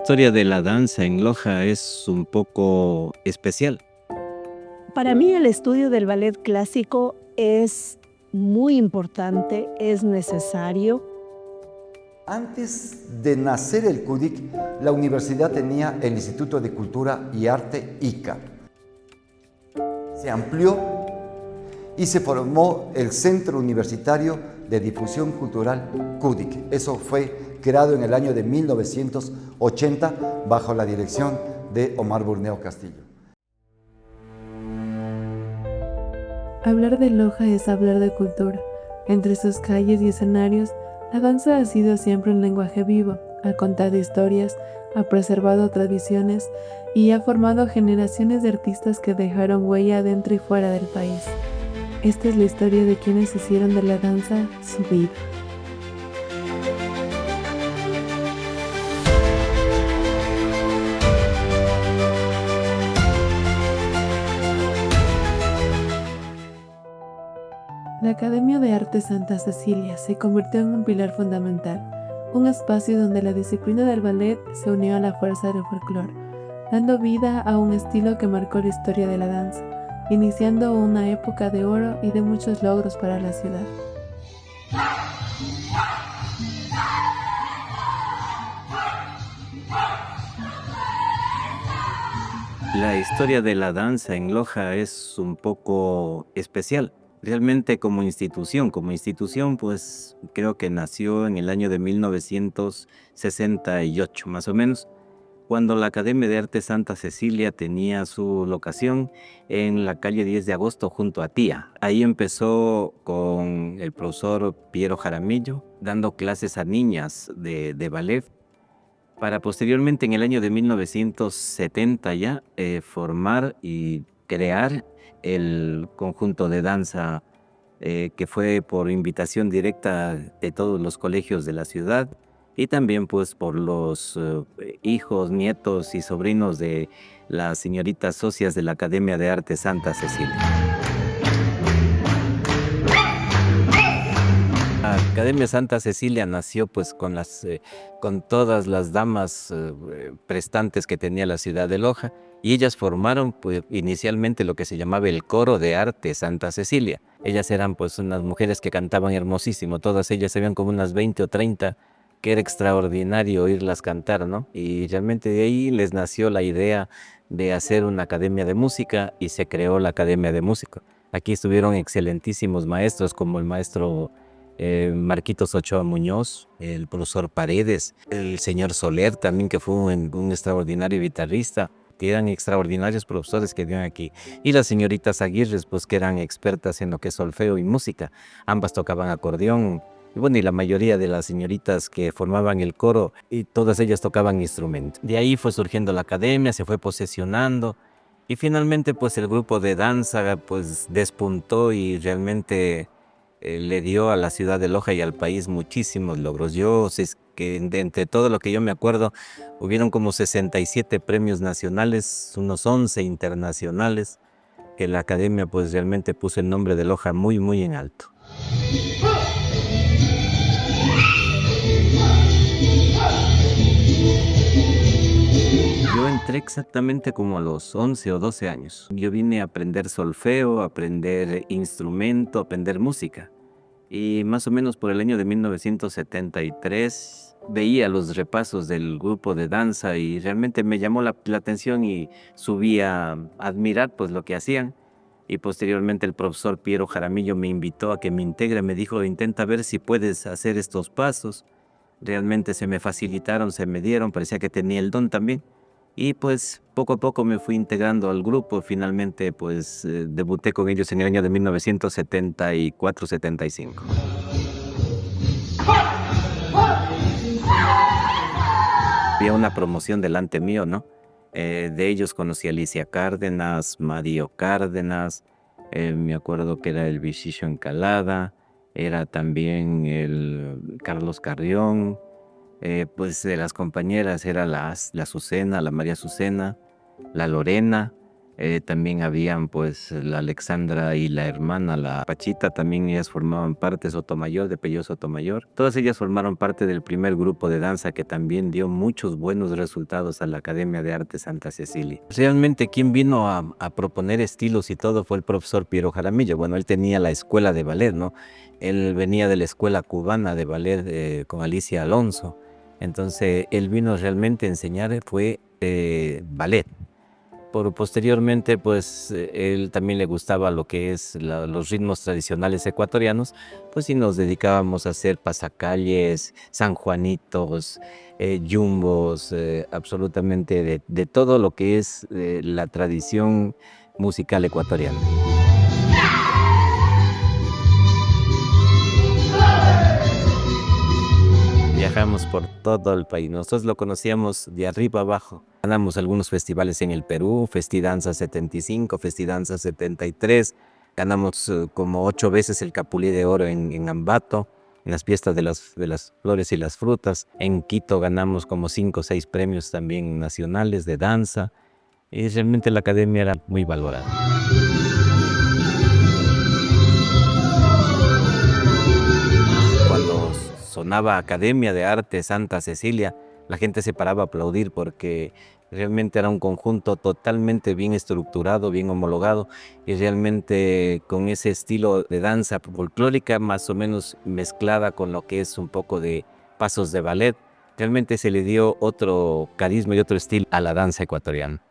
historia de la danza en Loja es un poco especial. Para mí el estudio del ballet clásico es muy importante, es necesario. Antes de nacer el CUDIC, la universidad tenía el Instituto de Cultura y Arte ICA. Se amplió y se formó el Centro Universitario de Difusión Cultural CUDIC. Eso fue creado en el año de 1980 bajo la dirección de Omar Burneo Castillo. Hablar de Loja es hablar de cultura. Entre sus calles y escenarios, la danza ha sido siempre un lenguaje vivo, ha contado historias, ha preservado tradiciones y ha formado generaciones de artistas que dejaron huella dentro y fuera del país. Esta es la historia de quienes hicieron de la danza su vida. La Academia de Arte Santa Cecilia se convirtió en un pilar fundamental, un espacio donde la disciplina del ballet se unió a la fuerza del folclore, dando vida a un estilo que marcó la historia de la danza, iniciando una época de oro y de muchos logros para la ciudad. La historia de la danza en Loja es un poco especial. Realmente como institución, pues creo que nació en el año de 1968, más o menos, cuando la Academia de Arte Santa Cecilia tenía su locación en la calle 10 de agosto junto a Tía. Ahí empezó con el profesor Piero Jaramillo, dando clases a niñas de ballet, para posteriormente en el año de 1970 ya formar y crear el conjunto de danza que fue por invitación directa de todos los colegios de la ciudad y también pues por los hijos, nietos y sobrinos de las señoritas socias de la Academia de Arte Santa Cecilia. La Academia Santa Cecilia nació pues con todas las damas prestantes que tenía la ciudad de Loja y ellas formaron pues inicialmente lo que se llamaba el Coro de Arte Santa Cecilia. Ellas eran pues unas mujeres que cantaban hermosísimo, todas ellas se veían como unas 20 o 30, que era extraordinario oírlas cantar, ¿no? Y realmente de ahí les nació la idea de hacer una academia de música y se creó la Academia de Música. Aquí estuvieron excelentísimos maestros como el maestro Marquitos Ochoa Muñoz, el profesor Paredes, el señor Soler también, que fue un extraordinario guitarrista, que eran extraordinarios profesores que dieron aquí. Y las señoritas Aguirres, pues que eran expertas en lo que es solfeo y música. Ambas tocaban acordeón. Y bueno, y la mayoría de las señoritas que formaban el coro, y todas ellas tocaban instrumentos. De ahí fue surgiendo la academia, se fue posesionando. Y finalmente, pues el grupo de danza, pues despuntó y realmente le dio a la ciudad de Loja y al país muchísimos logros. Si es que entre todo lo que yo me acuerdo, hubieron como 67 premios nacionales, unos 11 internacionales, que la academia pues realmente puso el nombre de Loja muy, muy en alto. Yo entré exactamente como a los 11 o 12 años. Yo vine a aprender solfeo, a aprender instrumento, a aprender música. Y más o menos por el año de 1973 veía los repasos del grupo de danza y realmente me llamó la atención y subí a admirar pues lo que hacían. Y posteriormente el profesor Piero Jaramillo me invitó a que me integre, me dijo, intenta ver si puedes hacer estos pasos. Realmente se me facilitaron, se me dieron, parecía que tenía el don también. Y pues poco a poco me fui integrando al grupo, finalmente pues debuté con ellos en el año de 1974-75. Había una promoción delante mío, ¿no? De ellos conocí a Alicia Cárdenas, Mario Cárdenas, me acuerdo que era el Vichisho Encalada, era también el Carlos Carrión. Pues de las compañeras era la Azucena, la María Azucena, la Lorena, También habían pues la Alexandra y la hermana, la Pachita, también ellas formaban parte, Sotomayor, de Pello Sotomayor. Todas ellas formaron parte del primer grupo de danza que también dio muchos buenos resultados a la Academia de Arte Santa Cecilia. Realmente quien vino a proponer estilos y todo fue el profesor Piero Jaramillo. Bueno, él tenía la escuela de ballet, ¿no? Él venía de la escuela cubana de ballet con Alicia Alonso. Entonces él vino realmente a enseñar fue ballet. Posteriormente, pues él también le gustaba lo que es los ritmos tradicionales ecuatorianos, pues y nos dedicábamos a hacer pasacalles, sanjuanitos, yumbos, absolutamente de todo lo que es la tradición musical ecuatoriana. Viajamos por todo el país, nosotros lo conocíamos de arriba abajo. Ganamos algunos festivales en el Perú, Festidanza 75, Festidanza 73. Ganamos como 8 veces el Capulí de Oro en Ambato, en las fiestas de las flores y las frutas. En Quito ganamos como 5 o 6 premios también nacionales de danza. Y realmente la academia era muy valorada. Cuando sonaba Academia de Arte Santa Cecilia, la gente se paraba a aplaudir porque realmente era un conjunto totalmente bien estructurado, bien homologado y realmente con ese estilo de danza folclórica más o menos mezclada con lo que es un poco de pasos de ballet. Realmente se le dio otro carisma y otro estilo a la danza ecuatoriana.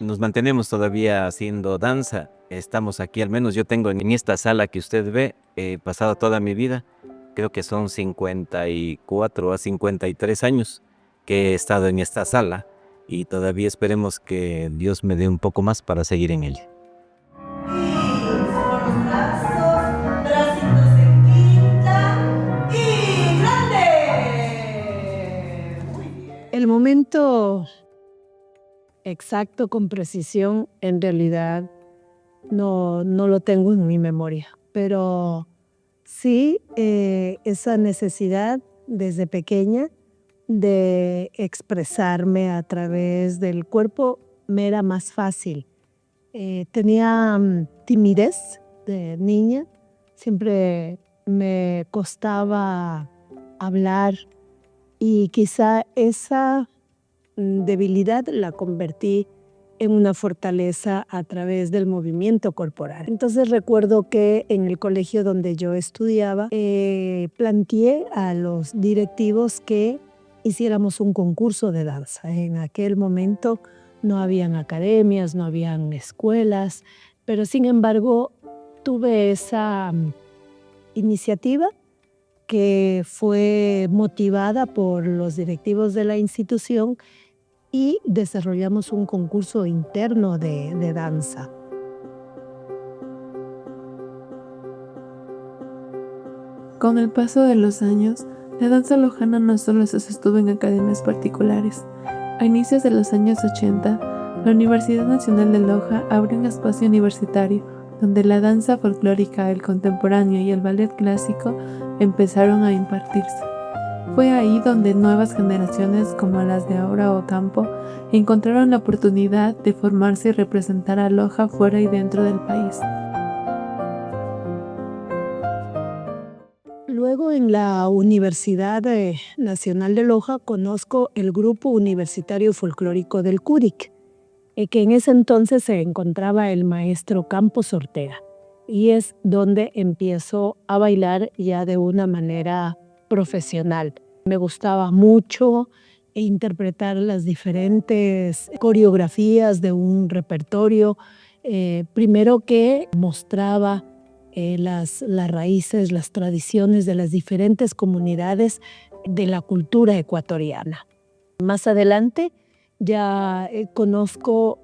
Nos mantenemos todavía haciendo danza. Estamos aquí, al menos yo tengo en esta sala que usted ve, he pasado toda mi vida, creo que son 54 a 53 años que he estado en esta sala y todavía esperemos que Dios me dé un poco más para seguir en ella. Somos los brazos, bracitos en quinta y grande. Muy bien. El momento exacto, con precisión, en realidad no lo tengo en mi memoria, pero sí esa necesidad desde pequeña de expresarme a través del cuerpo me era más fácil. Tenía timidez de niña, siempre me costaba hablar y quizá esa debilidad la convertí en una fortaleza a través del movimiento corporal. Entonces recuerdo que en el colegio donde yo estudiaba, planteé a los directivos que hiciéramos un concurso de danza. En aquel momento no habían academias, no habían escuelas, pero sin embargo tuve esa iniciativa que fue motivada por los directivos de la institución y desarrollamos un concurso interno de danza. Con el paso de los años, la danza lojana no solo se sostuvo en academias particulares. A inicios de los años 80, la Universidad Nacional de Loja abrió un espacio universitario donde la danza folclórica, el contemporáneo y el ballet clásico empezaron a impartirse. Fue ahí donde nuevas generaciones como las de Aura Ocampo encontraron la oportunidad de formarse y representar a Loja fuera y dentro del país. Luego en la Universidad Nacional de Loja conozco el Grupo Universitario Folclórico del CUDIC, que en ese entonces se encontraba el maestro Campos Ortega, y es donde empiezo a bailar ya de una manera profesional. Me gustaba mucho interpretar las diferentes coreografías de un repertorio, primero que mostraba las raíces, las tradiciones de las diferentes comunidades de la cultura ecuatoriana. Más adelante ya conozco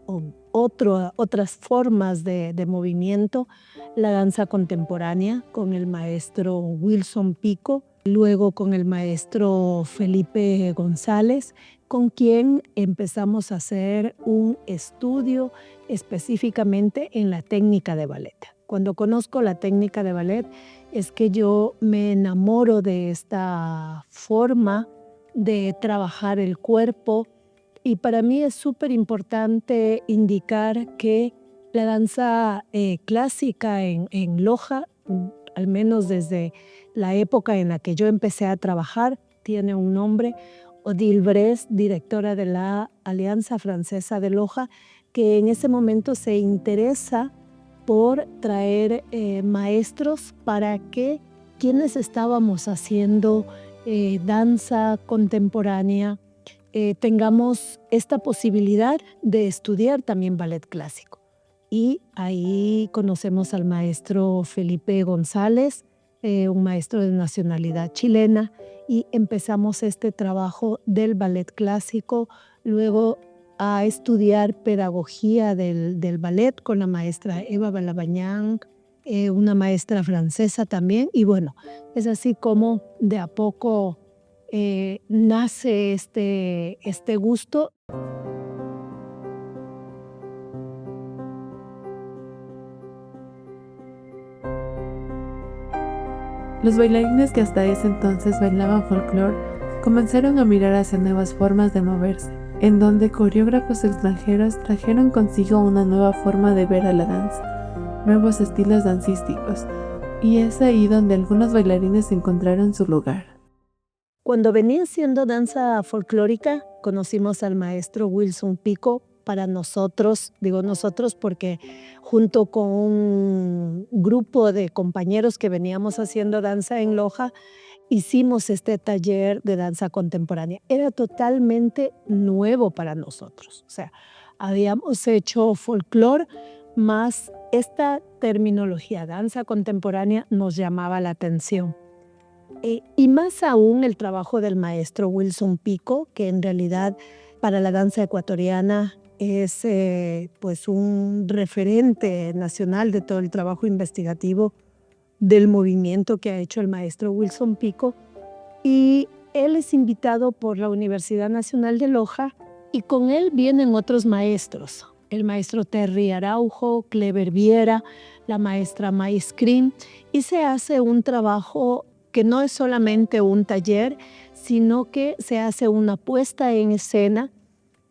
otras formas de movimiento, la danza contemporánea con el maestro Wilson Pico, luego con el maestro Felipe González, con quien empezamos a hacer un estudio específicamente en la técnica de ballet. Cuando conozco la técnica de ballet es que yo me enamoro de esta forma de trabajar el cuerpo, y para mí es súper importante indicar que la danza clásica en Loja, al menos desde la época en la que yo empecé a trabajar, tiene un nombre: Odile Brest, directora de la Alianza Francesa de Loja, que en ese momento se interesa por traer maestros para que quienes estábamos haciendo danza contemporánea tengamos esta posibilidad de estudiar también ballet clásico. Y ahí conocemos al maestro Felipe González, un maestro de nacionalidad chilena, y empezamos este trabajo del ballet clásico, luego a estudiar pedagogía del ballet con la maestra Eva Balabañán, una maestra francesa también, y bueno, es así como de a poco nace este gusto. Los bailarines que hasta ese entonces bailaban folclore comenzaron a mirar hacia nuevas formas de moverse, en donde coreógrafos extranjeros trajeron consigo una nueva forma de ver a la danza, nuevos estilos dancísticos, y es ahí donde algunos bailarines encontraron su lugar. Cuando venía siendo danza folclórica, conocimos al maestro Wilson Pico. Para nosotros, digo nosotros porque junto con un grupo de compañeros que veníamos haciendo danza en Loja, hicimos este taller de danza contemporánea. Era totalmente nuevo para nosotros. O sea, habíamos hecho folclore, más esta terminología, danza contemporánea, nos llamaba la atención. Y más aún el trabajo del maestro Wilson Pico, que en realidad para la danza ecuatoriana es pues un referente nacional de todo el trabajo investigativo del movimiento que ha hecho el maestro Wilson Pico. Y él es invitado por la Universidad Nacional de Loja, y con él vienen otros maestros. El maestro Terry Araujo, Clever Viera, la maestra Mais Krim, y se hace un trabajo que no es solamente un taller, sino que se hace una puesta en escena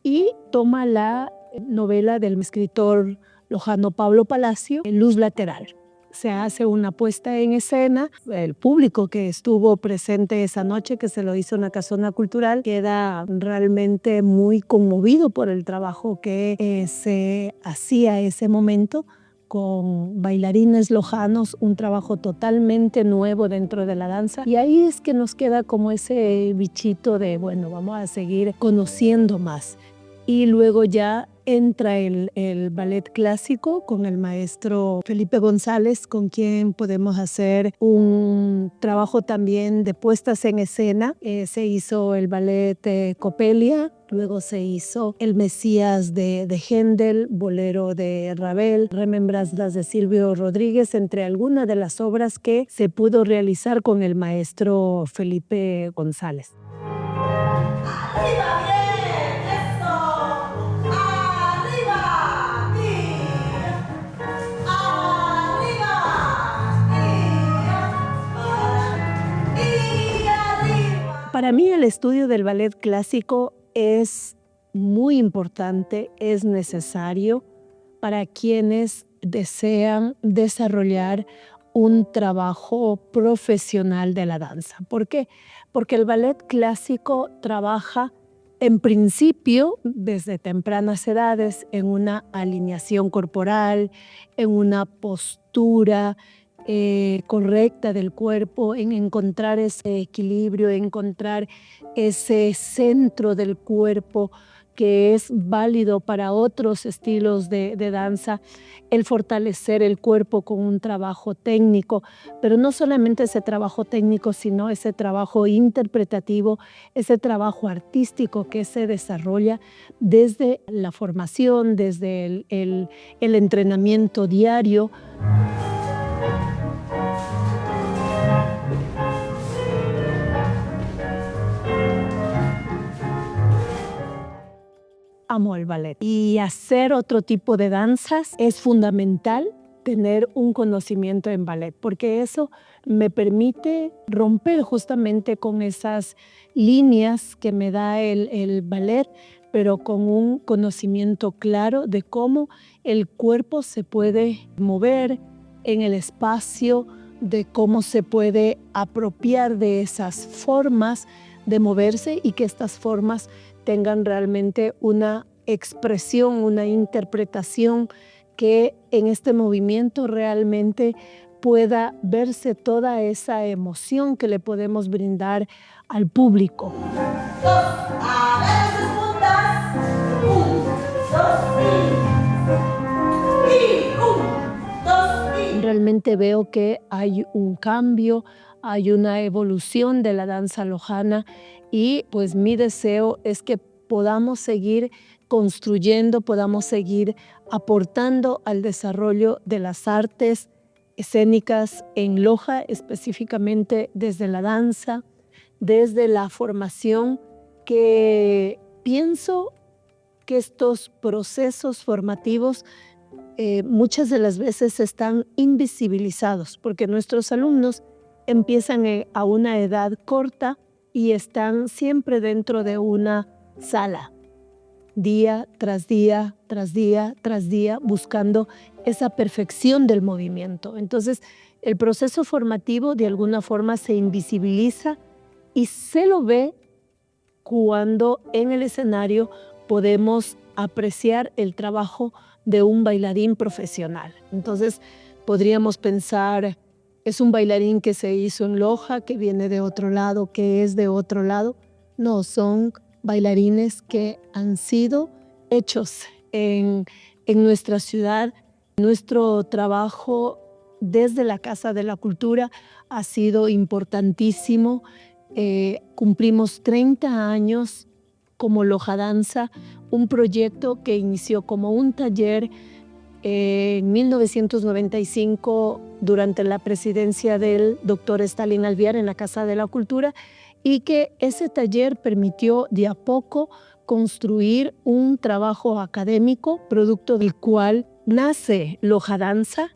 y toma la novela del escritor lojano Pablo Palacio, Luz Lateral. Se hace una puesta en escena, el público que estuvo presente esa noche, que se lo hizo una casona cultural, queda realmente muy conmovido por el trabajo que se hacía ese momento con bailarines lojanos, un trabajo totalmente nuevo dentro de la danza. Y ahí es que nos queda como ese bichito de, bueno, vamos a seguir conociendo más. Y luego ya entra el ballet clásico con el maestro Felipe González, con quien podemos hacer un trabajo también de puestas en escena. Se hizo el ballet Coppelia, luego se hizo el Mesías de Händel, Bolero de Ravel, Remembranzas de Silvio Rodríguez, entre algunas de las obras que se pudo realizar con el maestro Felipe González. ¡Arriba, bien! ¡Eso! ¡Arriba! ¡Y arriba! Para mí el estudio del ballet clásico es muy importante, es necesario para quienes desean desarrollar un trabajo profesional de la danza. ¿Por qué? Porque el ballet clásico trabaja en principio desde tempranas edades en una alineación corporal, en una postura correcta del cuerpo, en encontrar ese equilibrio, encontrar ese centro del cuerpo que es válido para otros estilos de danza, el fortalecer el cuerpo con un trabajo técnico, pero no solamente ese trabajo técnico, sino ese trabajo interpretativo, ese trabajo artístico que se desarrolla desde la formación, desde el entrenamiento diario. Amo el ballet y hacer otro tipo de danzas es fundamental tener un conocimiento en ballet, porque eso me permite romper justamente con esas líneas que me da el ballet, pero con un conocimiento claro de cómo el cuerpo se puede mover en el espacio, de cómo se puede apropiar de esas formas de moverse y que estas formas tengan realmente una expresión, una interpretación que en este movimiento realmente pueda verse toda esa emoción que le podemos brindar al público. Dos, a ver las puntas. Dos, Realmente veo que hay un cambio, hay una evolución de la danza lojana y pues mi deseo es que podamos seguir construyendo, podamos seguir aportando al desarrollo de las artes escénicas en Loja, específicamente desde la danza, desde la formación, que pienso que estos procesos formativos muchas de las veces están invisibilizados porque nuestros alumnos empiezan a una edad corta y están siempre dentro de una sala, día tras día, tras día, tras día, buscando esa perfección del movimiento. Entonces, el proceso formativo de alguna forma se invisibiliza y se lo ve cuando en el escenario podemos apreciar el trabajo de un bailarín profesional. Entonces, podríamos pensar, ¿es un bailarín que se hizo en Loja, que viene de otro lado, que es de otro lado? No, son bailarines que han sido hechos en nuestra ciudad. Nuestro trabajo desde la Casa de la Cultura ha sido importantísimo. Cumplimos 30 años como Loja Danza, un proyecto que inició como un taller en 1995 durante la presidencia del doctor Stalin Alvear en la Casa de la Cultura y que ese taller permitió de a poco construir un trabajo académico, producto del cual nace Loja Danza,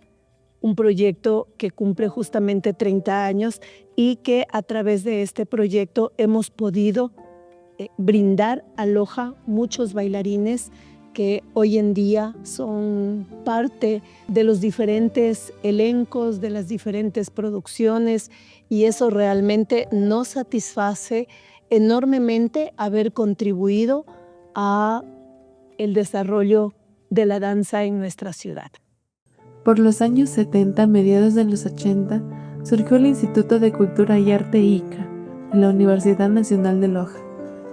un proyecto que cumple justamente 30 años y que a través de este proyecto hemos podido brindar a Loja muchos bailarines que hoy en día son parte de los diferentes elencos, de las diferentes producciones y eso realmente nos satisface enormemente haber contribuido a el desarrollo de la danza en nuestra ciudad. Por los años 70, mediados de los 80, surgió el Instituto de Cultura y Arte ICA, en la Universidad Nacional de Loja.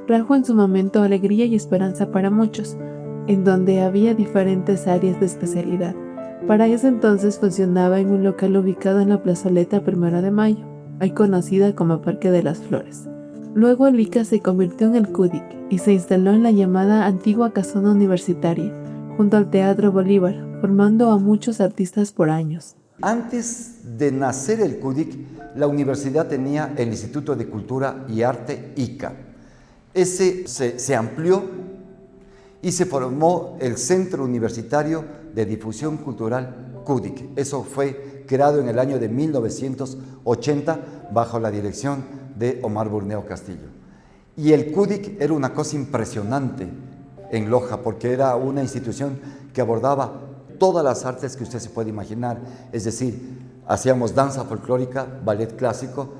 Trajo en su momento alegría y esperanza para muchos, en donde había diferentes áreas de especialidad. Para ese entonces funcionaba en un local ubicado en la plazoleta 1 de Mayo, hoy conocida como Parque de las Flores. Luego el ICA se convirtió en el CUDIC y se instaló en la llamada antigua Casona Universitaria, junto al Teatro Bolívar, formando a muchos artistas por años. Antes de nacer el CUDIC, la universidad tenía el Instituto de Cultura y Arte ICA. Ese se amplió y se formó el Centro Universitario de Difusión Cultural CUDIC. Eso fue creado en el año de 1980 bajo la dirección de Omar Burneo Castillo. Y el CUDIC era una cosa impresionante en Loja porque era una institución que abordaba todas las artes que usted se puede imaginar. Es decir, hacíamos danza folclórica, ballet clásico,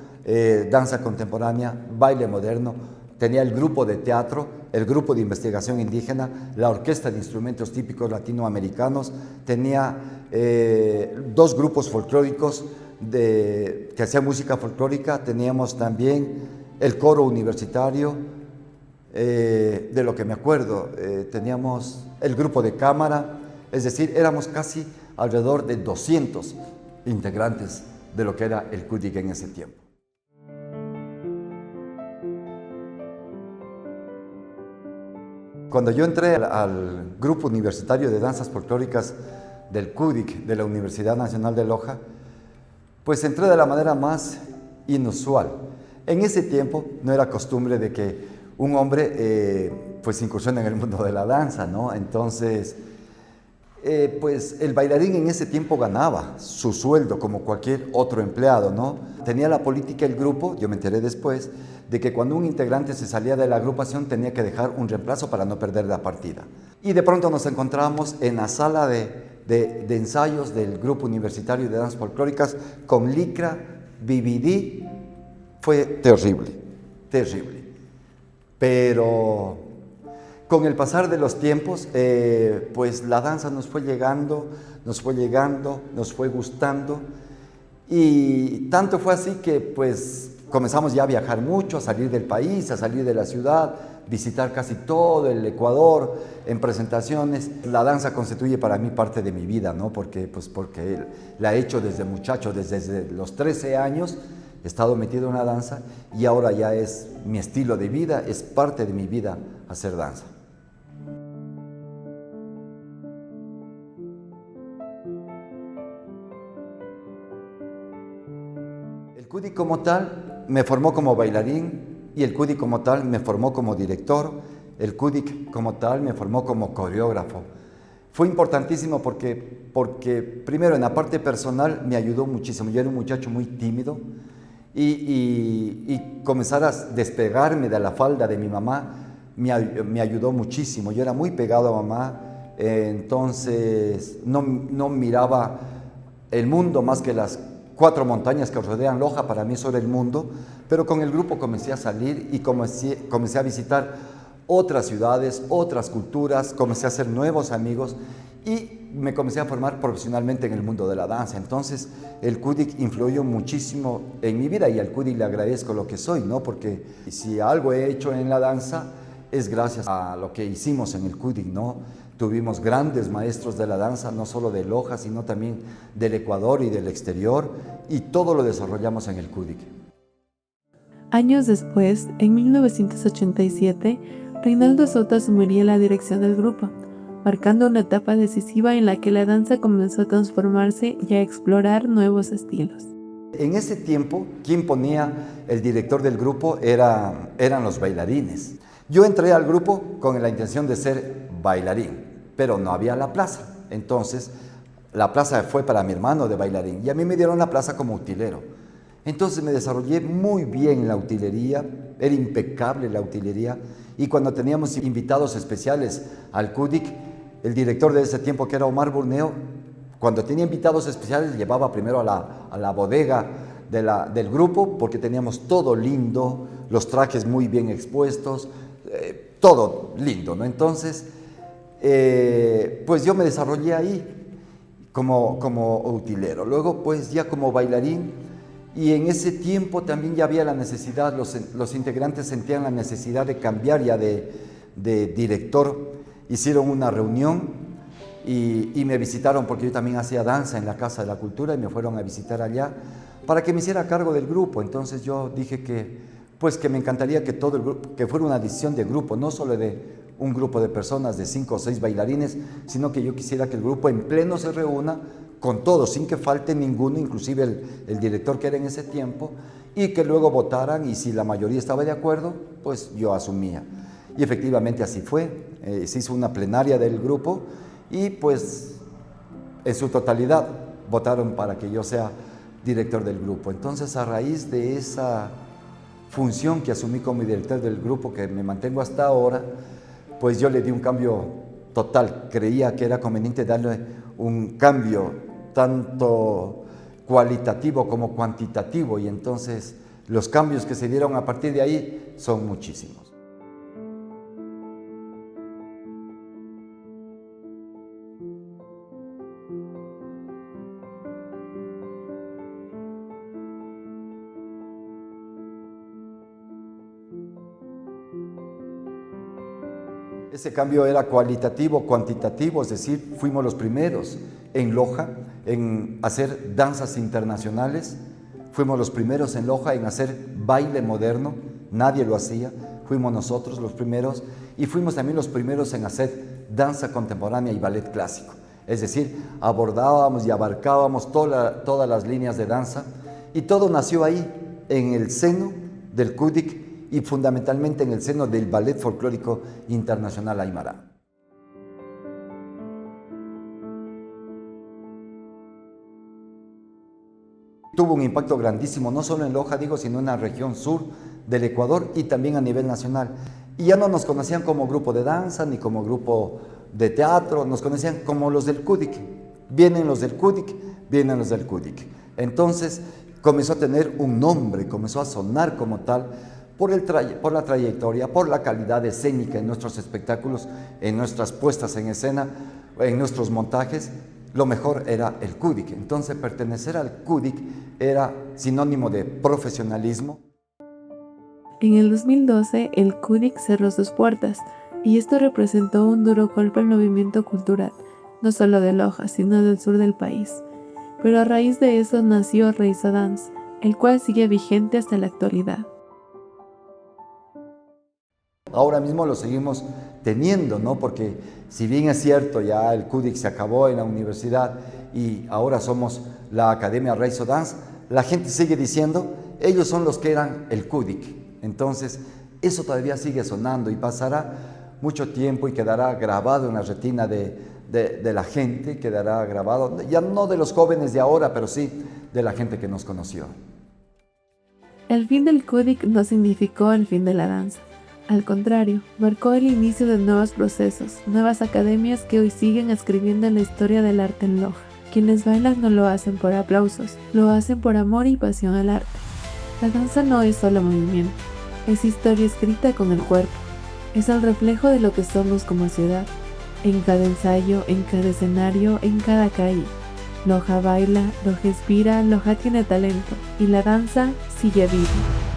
danza contemporánea, baile moderno. Tenía el grupo de teatro, el grupo de investigación indígena, la orquesta de instrumentos típicos latinoamericanos, tenía 2 grupos folclóricos que hacían música folclórica, teníamos también el coro universitario, de lo que me acuerdo, teníamos el grupo de cámara, es decir, éramos casi alrededor de 200 integrantes de lo que era el CUDIC en ese tiempo. Cuando yo entré al grupo universitario de danzas folclóricas del CUDIC, de la Universidad Nacional de Loja, pues entré de la manera más inusual. En ese tiempo no era costumbre de que un hombre pues incursione en el mundo de la danza, ¿no? Entonces, Pues el bailarín en ese tiempo ganaba su sueldo como cualquier otro empleado, ¿no? Tenía la política el grupo, yo me enteré después, de que cuando un integrante se salía de la agrupación tenía que dejar un reemplazo para no perder la partida. Y de pronto nos encontramos en la sala de ensayos del Grupo Universitario de Danzas Folclóricas con licra, BBD. Fue terrible, terrible. Pero con el pasar de los tiempos, pues la danza nos fue llegando, nos fue gustando, y tanto fue así que pues comenzamos ya a viajar mucho, a salir del país, a salir de la ciudad, visitar casi todo el Ecuador en presentaciones. La danza constituye para mí parte de mi vida, ¿no? Porque la he hecho desde muchacho, desde los 13 años, he estado metido en la danza y ahora ya es mi estilo de vida, es parte de mi vida hacer danza. El CUDI como tal me formó como bailarín y el CUDI como tal me formó como director, el CUDI como tal me formó como coreógrafo. Fue importantísimo porque primero en la parte personal me ayudó muchísimo. Yo era un muchacho muy tímido y comenzar a despegarme de la falda de mi mamá me ayudó muchísimo. Yo era muy pegado a mamá, entonces no miraba el mundo más que las 4 montañas que rodean Loja. Para mí eso era el mundo, pero con el grupo comencé a salir y comencé a visitar otras ciudades, otras culturas, comencé a hacer nuevos amigos y me comencé a formar profesionalmente en el mundo de la danza. Entonces el CUDIC influyó muchísimo en mi vida y al CUDIC le agradezco lo que soy, ¿no? Porque si algo he hecho en la danza es gracias a lo que hicimos en el CUDIC, ¿no? Tuvimos grandes maestros de la danza, no solo de Loja, sino también del Ecuador y del exterior, y todo lo desarrollamos en el CUDIC. Años después, en 1987, Reinaldo Soto asumiría la dirección del grupo, marcando una etapa decisiva en la que la danza comenzó a transformarse y a explorar nuevos estilos. En ese tiempo, quien ponía el director del grupo eran los bailarines. Yo entré al grupo con la intención de ser bailarín, pero no había la plaza. Entonces, la plaza fue para mi hermano de bailarín y a mí me dieron la plaza como utilero. Entonces me desarrollé muy bien en la utilería, era impecable la utilería, y cuando teníamos invitados especiales al CUDIC, el director de ese tiempo, que era Omar Burneo, cuando tenía invitados especiales llevaba primero a la bodega del grupo, porque teníamos todo lindo, los trajes muy bien expuestos, todo lindo, ¿no? Entonces, pues yo me desarrollé ahí como utilero. Luego, pues ya como bailarín, y en ese tiempo también ya había la necesidad, los integrantes sentían la necesidad de cambiar ya de director. Hicieron una reunión y me visitaron, porque yo también hacía danza en la Casa de la Cultura, y me fueron a visitar allá para que me hiciera cargo del grupo. Entonces yo dije que me encantaría que todo el grupo, que fuera una decisión de grupo, no solo de un grupo de personas, de 5 o 6 bailarines, sino que yo quisiera que el grupo en pleno se reúna con todos, sin que falte ninguno, inclusive el director que era en ese tiempo, y que luego votaran, y si la mayoría estaba de acuerdo, pues yo asumía. Y efectivamente así fue. Se hizo una plenaria del grupo y pues en su totalidad votaron para que yo sea director del grupo. Entonces, a raíz de esa función que asumí como director del grupo, que me mantengo hasta ahora, pues yo le di un cambio total. Creía que era conveniente darle un cambio tanto cualitativo como cuantitativo, y entonces los cambios que se dieron a partir de ahí son muchísimos. Ese cambio era cualitativo, cuantitativo, es decir, fuimos los primeros en Loja en hacer danzas internacionales, fuimos los primeros en Loja en hacer baile moderno, nadie lo hacía, fuimos nosotros los primeros, y fuimos también los primeros en hacer danza contemporánea y ballet clásico, es decir, abordábamos y abarcábamos todas las líneas de danza, y todo nació ahí, en el seno del CUDIC, y fundamentalmente en el seno del Ballet Folclórico Internacional Aymara. tuvo un impacto grandísimo, no solo en Loja, digo, sino en la región sur del Ecuador y también a nivel nacional. Y ya no nos conocían como grupo de danza ni como grupo de teatro, nos conocían como los del CUDIC. Vienen los del CUDIC, vienen los del CUDIC. Entonces comenzó a tener un nombre, comenzó a sonar como tal por la trayectoria, por la calidad escénica en nuestros espectáculos, en nuestras puestas en escena, en nuestros montajes. Lo mejor era el CUDIC. Entonces pertenecer al CUDIC era sinónimo de profesionalismo. En el 2012, el CUDIC cerró sus puertas, y esto representó un duro golpe al movimiento cultural, no solo de Loja, sino del sur del país. Pero a raíz de eso nació Raizo Dance, el cual sigue vigente hasta la actualidad. Ahora mismo lo seguimos teniendo, ¿no? Porque si bien es cierto, ya el CUDIC se acabó en la universidad y ahora somos la Academia Raizo Dance, la gente sigue diciendo, ellos son los que eran el CUDIC. Entonces, eso todavía sigue sonando y pasará mucho tiempo y quedará grabado en la retina de la gente, quedará grabado, ya no de los jóvenes de ahora, pero sí de la gente que nos conoció. El fin del CUDIC no significó el fin de la danza. Al contrario, marcó el inicio de nuevos procesos, nuevas academias que hoy siguen escribiendo la historia del arte en Loja. Quienes bailan no lo hacen por aplausos, lo hacen por amor y pasión al arte. La danza no es solo movimiento, es historia escrita con el cuerpo. Es el reflejo de lo que somos como ciudad. En cada ensayo, en cada escenario, en cada calle. Loja baila, Loja inspira, Loja tiene talento y la danza sigue viva.